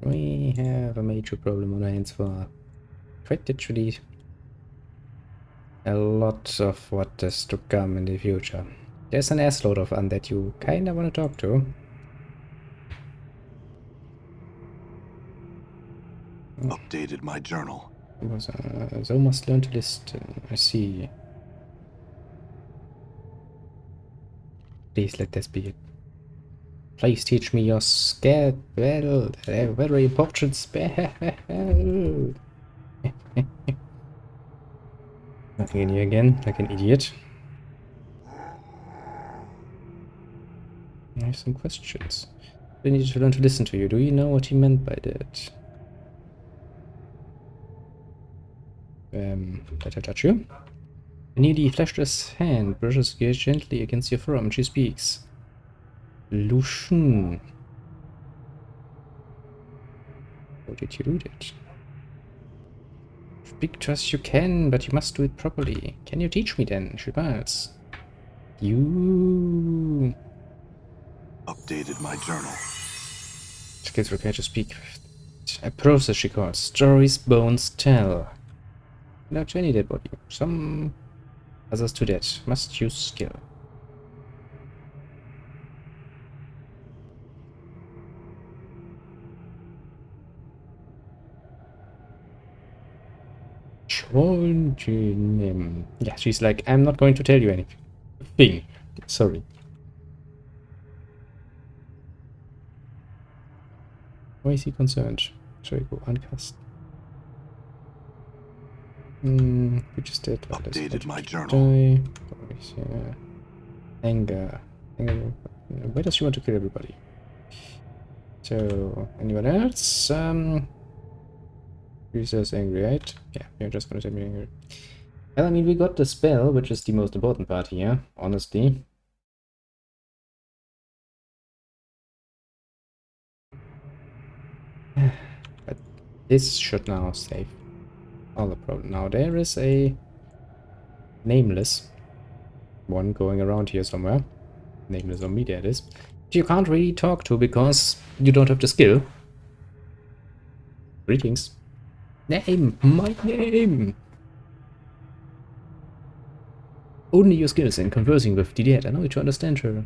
We have a major problem on our hands for quite literally a lot of what is to come in the future. There's an assload of undead you kinda wanna talk to. Updated my journal. Was, so must learn to listen. I see. Please let this be it. Please teach me your spell. Very important spell. Nothing in here again, like an idiot. I have some questions. I need to learn to listen to you. Do you know what he meant by that? Let her touch you. Nearly fleshless hand brushes gently against your forearm. She speaks. Lucian. How did you do that? Speak to us you can, but you must do it properly. Can you teach me then? She asks. You... Updated my journal. Skills required to speak. A process she calls. Stories bones tell. Now to any dead body. Some others to that. Must use skill. Yeah, she's like, I'm not going to tell you anything. Sorry. Why is he concerned? Shall we go uncast? Which is dead. Updated my journal. Die. Anger. Anger. Why does she want to kill everybody? So, anyone else? She says angry, right? Yeah, you're just gonna say me angry. Well, I mean, we got the spell, which is the most important part here, honestly. But this should now save all the problem. Now, there is a nameless one going around here somewhere. Nameless on me, there it is. You can't really talk to because you don't have the skill. Greetings. Name! My name! Only your skills in conversing with the dead allow you to understand her.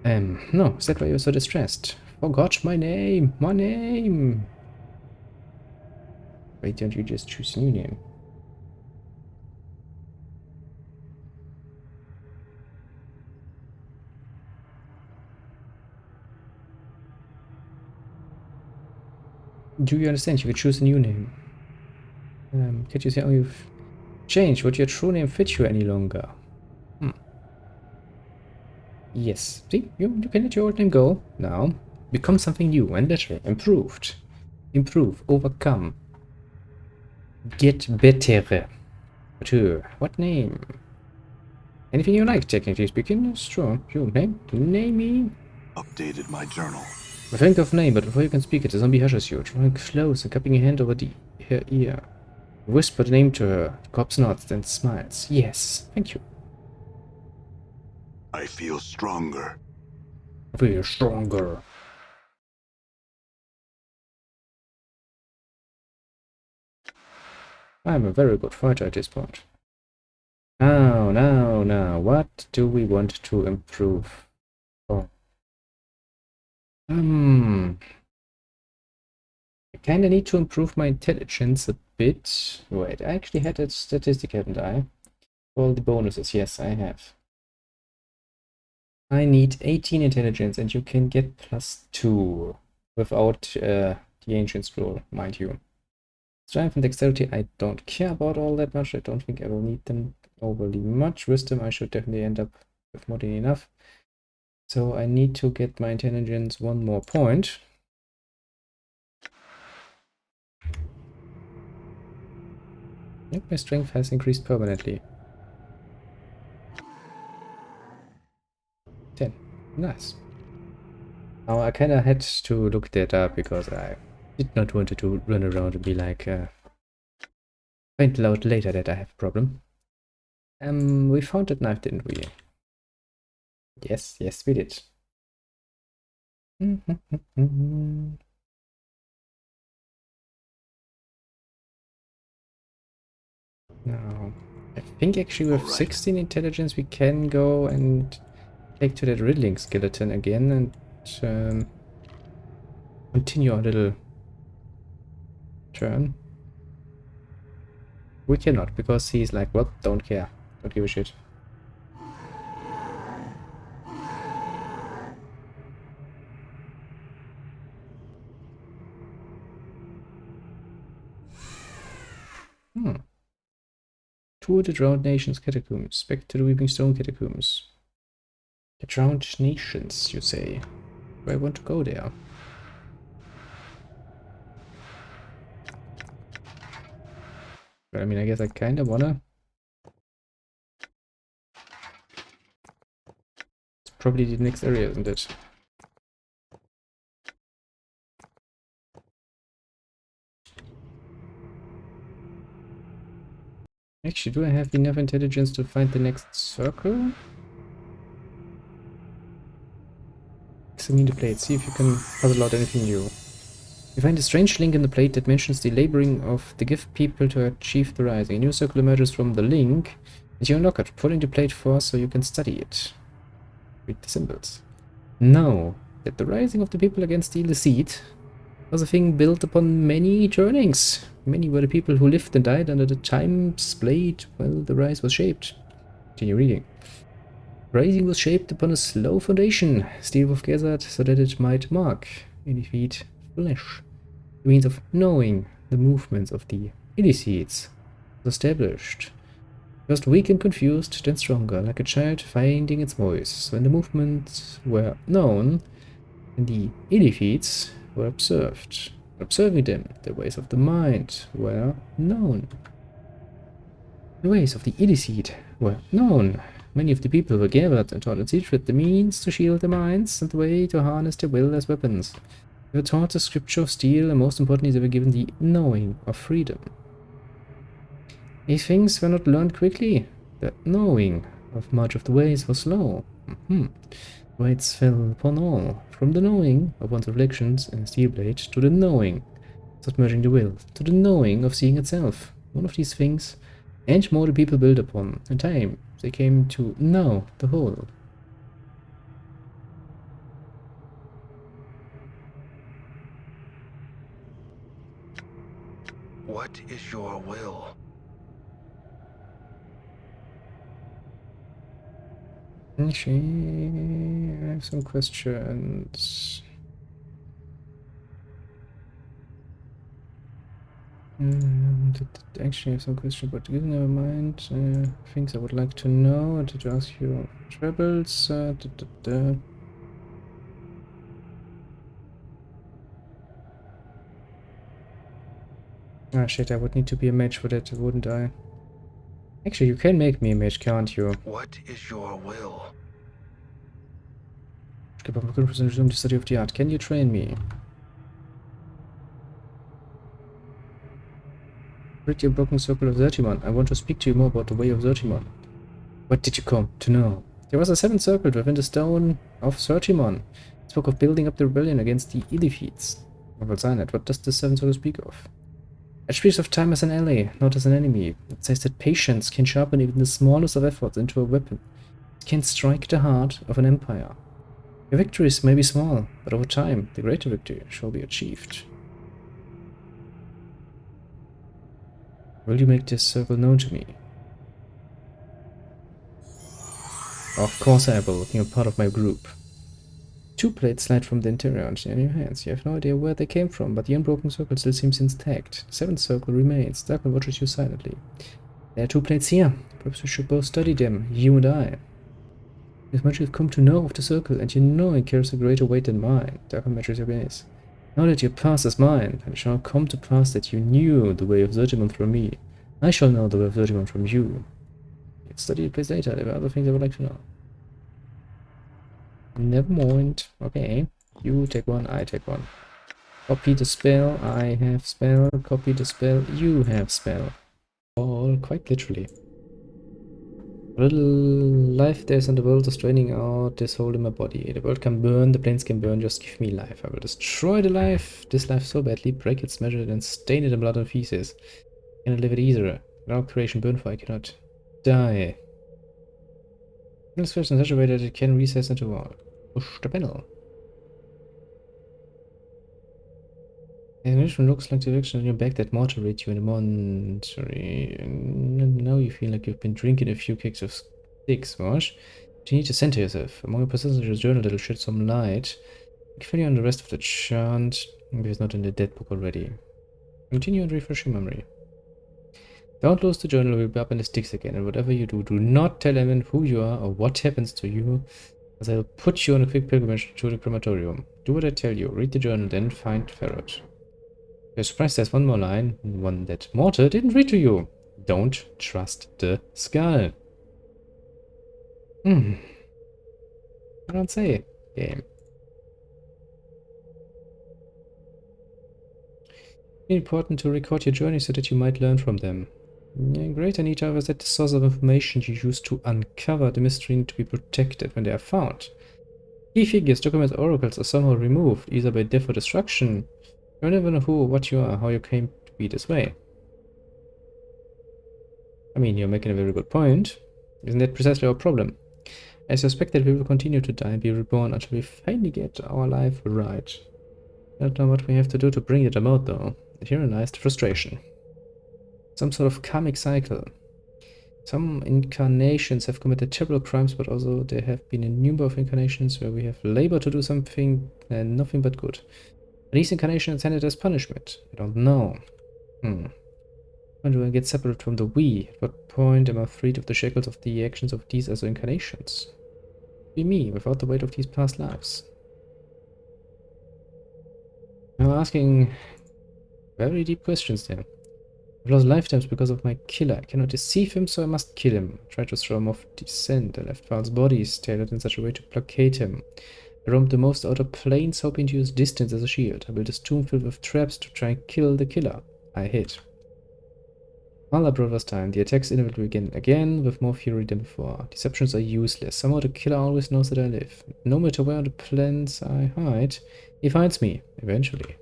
No, is that why you're so distressed? Forgot my name! My name! Why don't you just choose a new name? Do you understand? You could choose a new name. Can't you say, oh, you've changed? Would your true name fit you any longer? Yes. See, you can let your old name go now. Become something new and better. Improved. Improve. Overcome. Get better. What name? Anything you like, technically speaking. Sure. Your name? Name me. Updated my journal. Think of name, but before you can speak it, the zombie hushes you, drawing close and cupping your hand over her ear. Whisper the name to her. The corpse nods, then smiles. Yes, thank you. I feel stronger. Feel stronger. I'm a very good fighter at this point. Now. What do we want to improve? Oh. I kinda need to improve my intelligence a bit. Wait, I actually had a statistic, haven't I? All the bonuses, yes, I have. I need 18 intelligence, and you can get +2 without the ancient scroll, mind you. Strength and dexterity, I don't care about all that much. I don't think I will need them overly much. Wisdom, I should definitely end up with more than enough. So I need to get my intelligence 1 more point. Yep, my strength has increased permanently. 10. Nice. Now I kinda had to look that up because I did not want to run around and be like, find out later that I have a problem. We found that knife, didn't we? Yes, we did. Now, I think actually with All right. 16 intelligence we can go and take to that riddling skeleton again and continue our little turn. We cannot, because he's like, well, don't care. Don't give a shit. Hmm. Tour the Drowned Nations catacombs. Back to the Weeping Stone catacombs. The Drowned Nations, you say? Do I want to go there? But I mean, I guess I kinda wanna. It's probably the next area, isn't it? Actually, do I have enough intelligence to find the next circle? Examine the plate, see if you can puzzle out anything new. You find a strange link in the plate that mentions the laboring of the gift people to achieve the rising. A new circle emerges from the link, and you unlock it, pulling the plate forward so you can study it. Read the symbols. Know that the rising of the people against the illicit was a thing built upon many turnings. Many were the people who lived and died under the times played while the rise was shaped. Continue reading. Rising was shaped upon a slow foundation, steel was gathered so that it might mark, in defeat, flesh. The means of knowing the movements of the illicites was established. First weak and confused, then stronger, like a child finding its voice. When the movements were known, and the illicits were observed. Observing them, the ways of the mind were known. The ways of the illicit were known. Many of the people were gathered and taught in secret the means to shield their minds and the way to harness their will as weapons. They were taught the scripture of steel, and most importantly, they were given the knowing of freedom. These things were not learned quickly. The knowing of much of the ways was slow. Weights fell upon all, from the knowing of one's reflections in a steel blade to the knowing of submerging the will, to the knowing of seeing itself. One of these things, and more the people built upon. In time, they came to know the whole. What is your will? Actually, I have some questions. Actually, I have some questions, but never mind. Things I would like to know. I wanted to ask you troubles. Ah, shit, I would need to be a mage for that, wouldn't I? Actually, you can make me a mage, can't you? What is your will? Skip up and resume the study of the art. Can you train me? Read your broken circle of Zertimon. I want to speak to you more about the way of Zertimon. What did you come to know? There was a seventh circle within the stone of Zertimon. It spoke of building up the rebellion against the Illithids. What does the seventh circle speak of? It speaks of time as an ally, not as an enemy. It says that patience can sharpen even the smallest of efforts into a weapon. It can strike the heart of an empire. Your victories may be small, but over time, the greater victory shall be achieved. Will you make this circle known to me? Of course I will. You're part of my group. Two plates slide from the interior onto your hands. You have no idea where they came from, but the unbroken circle still seems intact. The seventh circle remains. Darkman watches you silently. There are two plates here. Perhaps we should both study them, you and I. As much you've come to know of the circle, and you know it carries a greater weight than mine. Darkman measures your gaze. Now that your past is mine, and it shall come to pass that you knew the way of Zertimon from me, I shall know the way of Zertimon from you. Let's study the place later. There are other things I would like to know. Never mind. Okay. You take one, I take one. Copy the spell, I have spell. Copy the spell, you have spell. All quite literally. Little life there is in the world is draining out this hole in my body. The world can burn, the planes can burn, just give me life. I will destroy this life so badly, break its measure, and stain it in blood and feces. I cannot live it either. Without creation burn for I cannot die. This in such a way that it can recess into wall. Push the panel. The animation looks like the direction on your back that moderates you in a monetary. Now you feel like you've been drinking a few kicks of sticks, Wash. But you need to center yourself. Among your passages journal that'll shed some light. I can fill you on the rest of the chant, if it's not in the dead book already. Continue and refresh your memory. Don't lose the journal, we'll be up in the sticks again, and whatever you do, do not tell anyone who you are or what happens to you, as I'll put you on a quick pilgrimage to the crematorium. Do what I tell you, read the journal, then find Ferret. You're surprised there's one more line, one that Mortar didn't read to you. Don't trust the skull. I don't say, game. Important to record your journey so that you might learn from them. Great, I need to that the source of information you use to uncover the mystery need to be protected when they are found. Key figures, documents, oracles are somehow removed, either by death or destruction. You never know who or what you are, how you came to be this way. I mean, you're making a very good point. Isn't that precisely our problem? I suspect that we will continue to die and be reborn until we finally get our life right. I don't know what we have to do to bring it about, though. Herein lies the frustration. Some sort of karmic cycle. Some incarnations have committed terrible crimes, but also there have been a number of incarnations where we have labored to do something and nothing but good. Are these incarnations intended as punishment? I don't know. When do I get separate from the we? At what point am I freed of the shackles of the actions of these other incarnations? Be me, without the weight of these past lives. I'm asking very deep questions there. I've lost lifetimes because of my killer. I cannot deceive him, so I must kill him. I tried to throw him off descent. I left Val's bodies tailored in such a way to blockade him. I roamed the most outer planes, hoping to use distance as a shield. I built a tomb filled with traps to try and kill the killer. I hit. Mother Brothers time. The attacks inevitably begin again with more fury than before. Deceptions are useless. Somehow the killer always knows that I live. No matter where on the planes I hide, he finds me, eventually.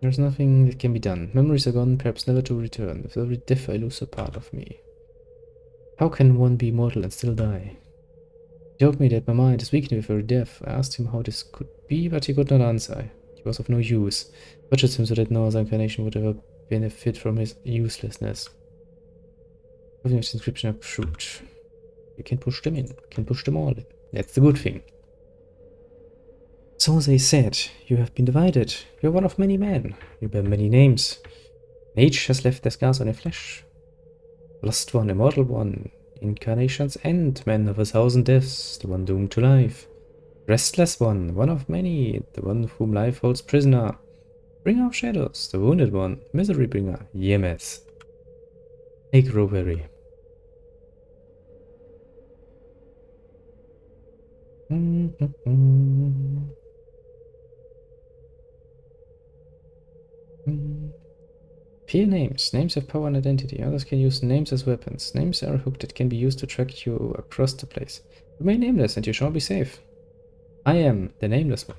There's nothing that can be done. Memories are gone, perhaps never to return. With every death I lose a part of me. How can one be mortal and still die? He told me that my mind is weakening with every death. I asked him how this could be, but he could not answer. He was of no use. I tortured him so that no other incarnation would ever benefit from his uselessness. Even if the inscription are fruit. You can push them in. You can push them all in. That's the good thing. So they said, you have been divided. You are one of many men. You bear many names. And each has left their scars on your flesh. Lost one, immortal one. Incarnation's end, man of 1,000 deaths, the one doomed to life. Restless one of many, the one whom life holds prisoner. Bringer of shadows, the wounded one. Misery bringer, Yemes. I grow weary. Peer names. Names have power and identity. Others can use names as weapons. Names are a hook that can be used to track you across the place. Remain nameless and you shall be safe. I am the nameless one.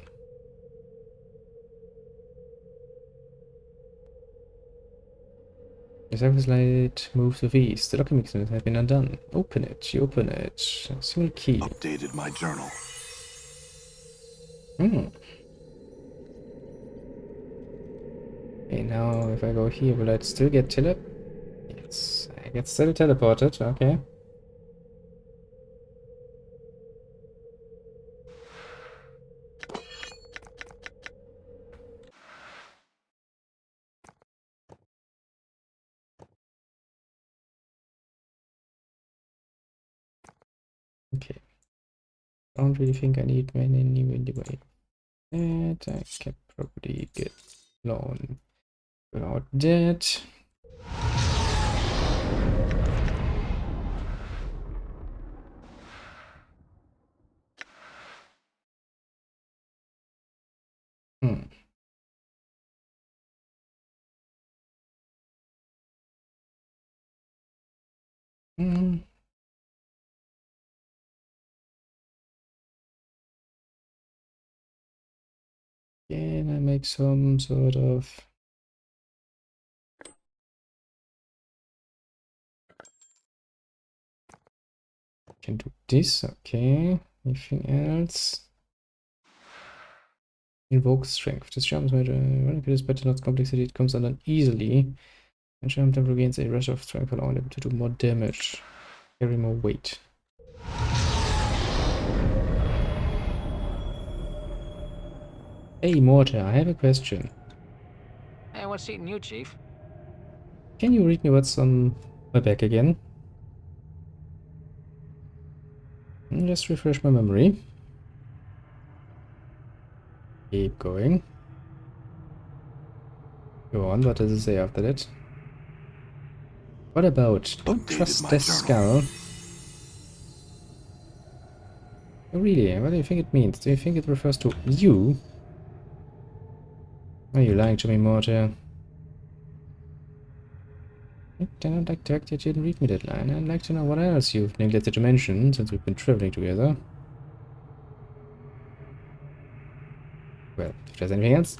The surface light moves with ease. The document has been undone. Open it. You open it. Single key. Updated my journal. Okay, now if I go here, will I still get tele? Yes, I get still teleported. Okay. Okay. I don't really think I need many anyway. And I can probably get loan without that. Hmm. Can I make some sort of... Can do this, okay. Anything else? Invoke strength. This charm is made when it is better not complexity, it comes undone easily. And charm temple gains a rush of strength, allowing them to do more damage. Carry more weight. Hey Mortar, I have a question. Hey, what's eating you, Chief? Can you read me what's on my back again? Just refresh my memory. Keep going. Go on, what does it say after that? What about? Don't Updated trust my the journal. skull. Oh, really? What do you think it means? Do you think it refers to you? Are you lying to me, Mortar? I don't like the fact that you didn't read me that line. I'd like to know what else you've neglected to mention since we've been traveling together. Well, if there's anything else,